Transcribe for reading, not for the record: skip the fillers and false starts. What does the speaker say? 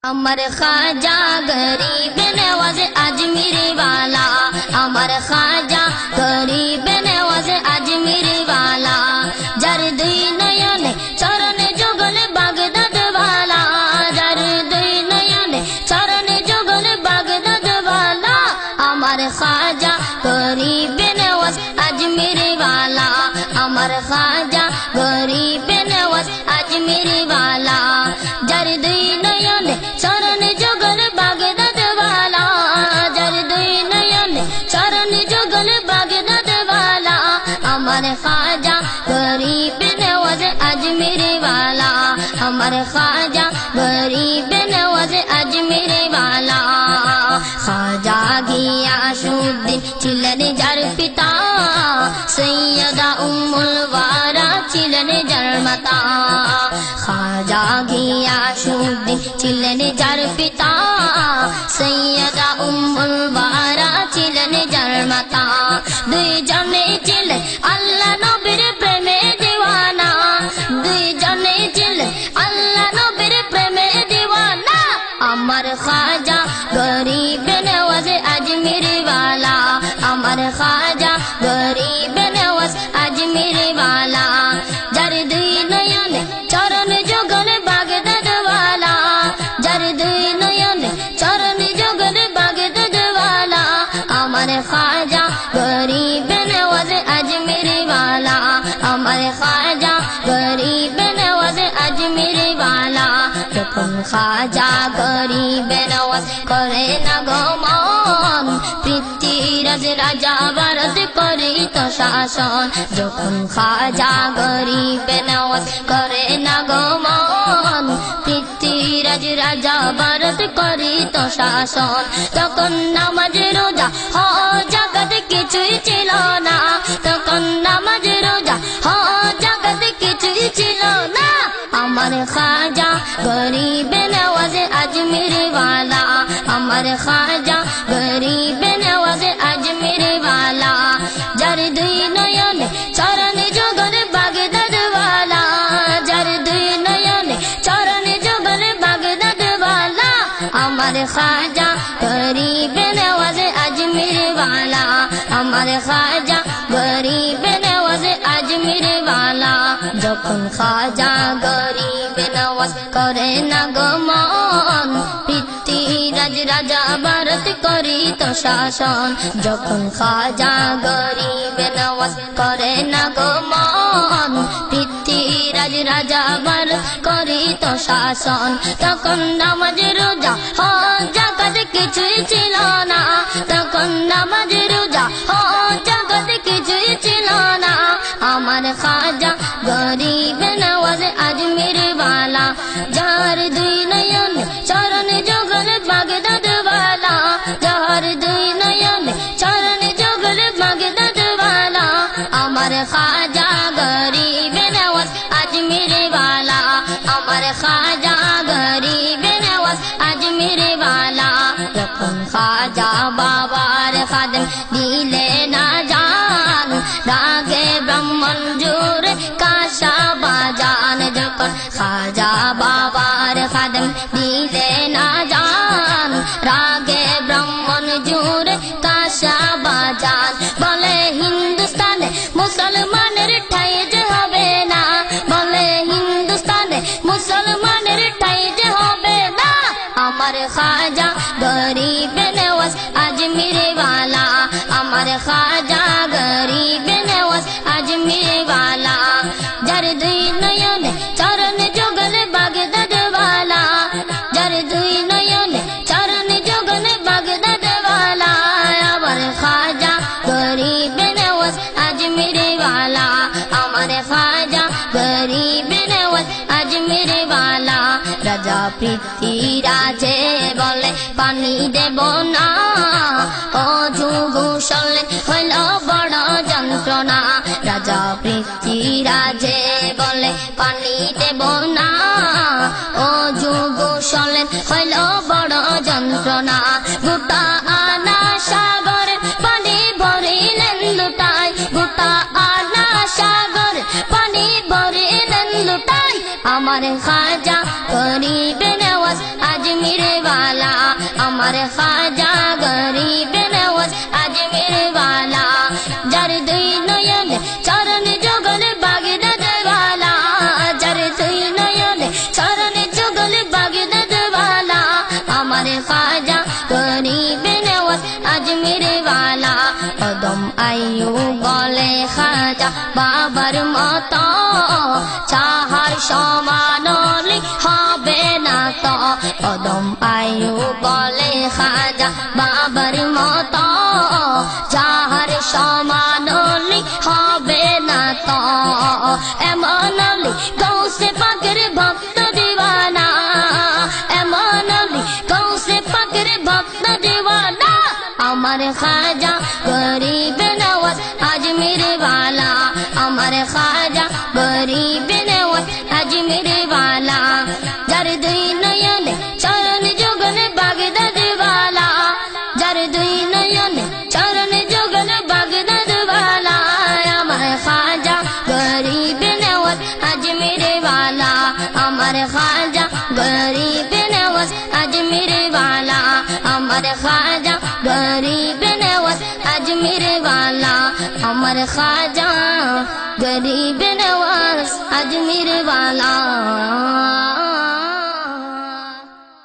अमर ख्वाजा गरीब नवाज अजमेर वाला, अमर ख्वाजा गरीब नवाज अजमेर वाला, जार दुई नयने चरण जुगल बागदाद वाला, जार दुई नयने चरण जुगल बागदाद वाला, अमर ख्वाजा गरीब नवाज अजमेर वाला, अमर ख्वाजा गरीब नवाज अजमेर वाला, जार दुई नयने चरण जुगल बागदाद वाला, जार दुई नयने चरण जुगल बागदाद वाला, अमर ख्वाजा गरीब नवाज अजमेर वाला, अमर ख्वाजा गरीब नवाज अजमेर वाला। ख्वाजा गियासुद्दीन छिलेन जार पिता, सैयदा उम्मुल वारा छिलेन जार माता, ख्वाजा गियासुद्दीन छिलेन जार पिता, सैयदा उम्मुल वारा छिलेन जार माता, दुई जने छिलेन आल्लाह नबीर प्रेमे दीवाना, दुई जने छिलेन आल्लाह नबीर प्रेमे दीवाना, अमर ख्वाजा गरीब नवाज अजमेर वाला, अमर ख्वाजा गरीब नवाज अजमेर वाला, जार दुई नयने चरण जुगल बागदाद वाला, जार दुई नयने चरण जुगल बागदाद वाला, अमर ख्वाजा गरीब नवाज अजमेर वाला, अमर ख्वाजा गरीब नवाज अजमेर वाला। যখন খ্বাজা গরিব নওয়াজ করে না গমন, পৃথ্বীরাজ রাজা ভারত করিত শাসন, যখন খ্বাজা গরিব নওয়াজ করে না গমন, পৃথ্বীরাজ রাজা ভারত করিত শাসন, তখন নামাজ রোজা হজ যাকাত কিছুই ছিল না, তখন নামাজ রোজা হজ যাকাত কিছুই ছিল না, अमर ख्वाजा गरीब नवाज अजमेर वाला, अमर ख्वाजा गरीब नवाज अजमेर वाला, जार दुई नयने चरण जुगल बागदाद वाला, जार दुई नयने चरण जुगल बागदाद वाला, अमर ख्वाजा गरीब नवाज अजमेर वाला, अमर ख्वाजा गरीब नवाज अजमेर वाला। যখন খ্বাজা গরিব নওয়াজ করে না গমন, পৃথ্বীরাজ রাজা ভারত করিত শাসন, যখন খ্বাজা গরিব নওয়াজ করে না গমন, পৃথ্বীরাজ রাজা ভারত করিত শাসন, তখন নামাজ রোজা হজ যাকাত কিছুই ছিল না, তখন নামাজ রোজা হজ যাকাত কিছুই ছিল না, अमर ख्वाजा गरीब नवाज अजमेर वाला, जार दुई नयने चरण जुगल बागदाद वाला, जार दुई नयने चरण जुगल बागदाद वाला, अमर ख्वाजा गरीब नवाज अजमेर वाला, अमर ख्वाजा गरीब नवाज अजमेर वाला। যখন খ্বাজা বাবার খাদেম দিলে না জান, রাগে ব্রাহ্মণ জোরে কাশা বাজান, যখন খ্বাজা বাবার খাদেম দিলে না জান, রাগে ব্রাহ্মণ জোরে কাশা বাজান, বলে হিন্দুস্তানে মুসলমানের ঠাই যে হবে না, বলে হিন্দুস্তানে মুসলমানের ঠাই যে হবে না, अमर ख्वाजा गरीब नवाज अजमेर वाला, अमर ख्वाजा गरीब नवाज अजमेर वाला, जार दुई नयने चरण जुगल बागदाद वाला, जार दुई नयने चरण जुगल बागदाद वाला, अमर ख्वाजा गरीब नवाज अजमेर वाला, अमर ख्वाजा गरीब नवाज अजमेर वाला। राजा पृथ्वीराजे বলে পানি দেব না, অযু গোসল হইল বড় যন্ত্রণা, রাজা পৃথ্বীরাজে বলে পানি দেব না, অযু গোসল হইল বড় যন্ত্রণা, গোটা আনা সাগর পানি ভরিলেন লুটাই, গোটা আনা সাগর পানি ভরিলেন লুটাই, আমার খ্বাজা গরিব নওয়াজ अजमेर আমার খাজা গরিব নওয়াজ আজমির वाला যার দুই নয়নে চরণ যুগল বাগদাদ वाला যার দুই নয়নে চরণ যুগল বাগদাদ वाला আমার খাজা গরিব নওয়াজ আজমির वाला কদম আয়ু বলে খাজা বাবার মতো চাহার সমান হবে না তো কদম আয়ু বলে খাজা বাবার মতো চাহার সমান হবে না তো এমন গৌসে পাকের ভক্ত দিওয়ানা এমন গৌসে পাকের ভক্ত দিওয়ানা আমার খাজা গরিব নওয়াজ আজমির वाला আমার খাজা গরিব নওয়াজ আজমির वाला যার দুই নয়নে চরণ যুগল বাগদাদ वाला যার দুই নয়নে চরণ যুগল বাগদাদ वाला আমার খাজা গরিব নওয়াজ আজমির वाला আমার খাজা গরিব নওয়াজ আজমির वाला আমার খাজা গরিব নওয়াজ আজমির वाला আমার খাজা গরিব নওয়াজ আজমির वाला